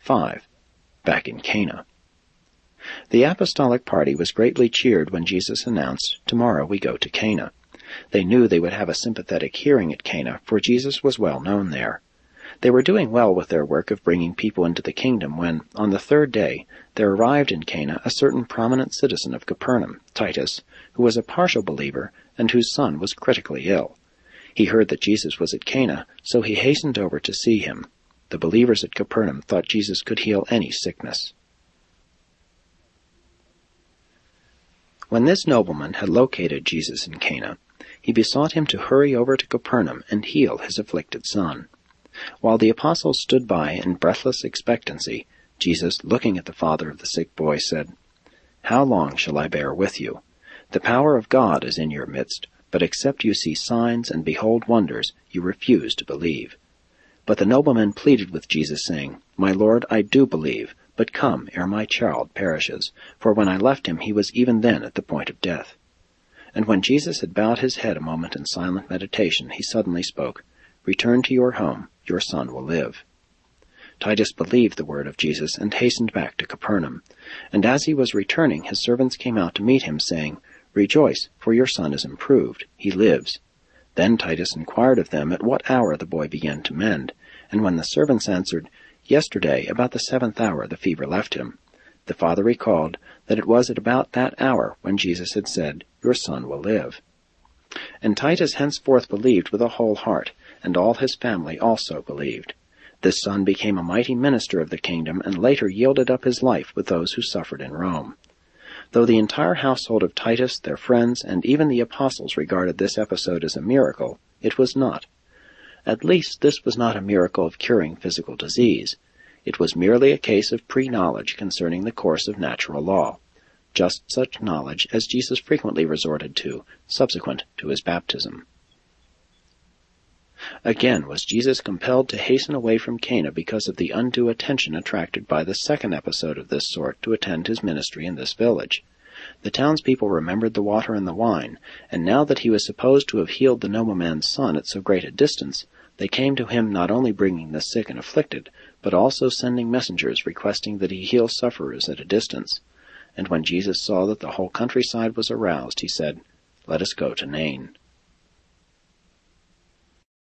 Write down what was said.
5. Back in Cana. The apostolic party was greatly cheered when Jesus announced, "Tomorrow we go to Cana." They knew they would have a sympathetic hearing at Cana, for Jesus was well known there. They were doing well with their work of bringing people into the kingdom when, on the third day, there arrived in Cana a certain prominent citizen of Capernaum, Titus, who was a partial believer and whose son was critically ill. He heard that Jesus was at Cana, so he hastened over to see him. The believers at Capernaum thought Jesus could heal any sickness. When this nobleman had located Jesus in Cana, he besought him to hurry over to Capernaum and heal his afflicted son. While the apostles stood by in breathless expectancy, Jesus, looking at the father of the sick boy, said, "How long shall I bear with you? The power of God is in your midst, but except you see signs and behold wonders, you refuse to believe." But the nobleman pleaded with Jesus, saying, "My Lord, I do believe, but come ere my child perishes, for when I left him he was even then at the point of death." And when Jesus had bowed his head a moment in silent meditation, he suddenly spoke, "Return to your home, your son will live." Titus believed the word of Jesus and hastened back to Capernaum. And as he was returning, his servants came out to meet him, saying, "Rejoice, for your son is improved, he lives." Then Titus inquired of them at what hour the boy began to mend, and when the servants answered, "Yesterday, about the 7th hour, the fever left him," the father recalled that it was at about that hour when Jesus had said, "Your son will live." And Titus henceforth believed with a whole heart, and all his family also believed. This son became a mighty minister of the kingdom, and later yielded up his life with those who suffered in Rome. Though the entire household of Titus, their friends, and even the apostles regarded this episode as a miracle, it was not. At least this was not a miracle of curing physical disease. It was merely a case of pre-knowledge concerning the course of natural law, just such knowledge as Jesus frequently resorted to subsequent to his baptism. Again was Jesus compelled to hasten away from Cana because of the undue attention attracted by the second episode of this sort to attend his ministry in this village. The townspeople remembered the water and the wine, and now that he was supposed to have healed the nobleman's son at so great a distance, they came to him not only bringing the sick and afflicted, but also sending messengers requesting that he heal sufferers at a distance. And when Jesus saw that the whole countryside was aroused, he said, "Let us go to Nain."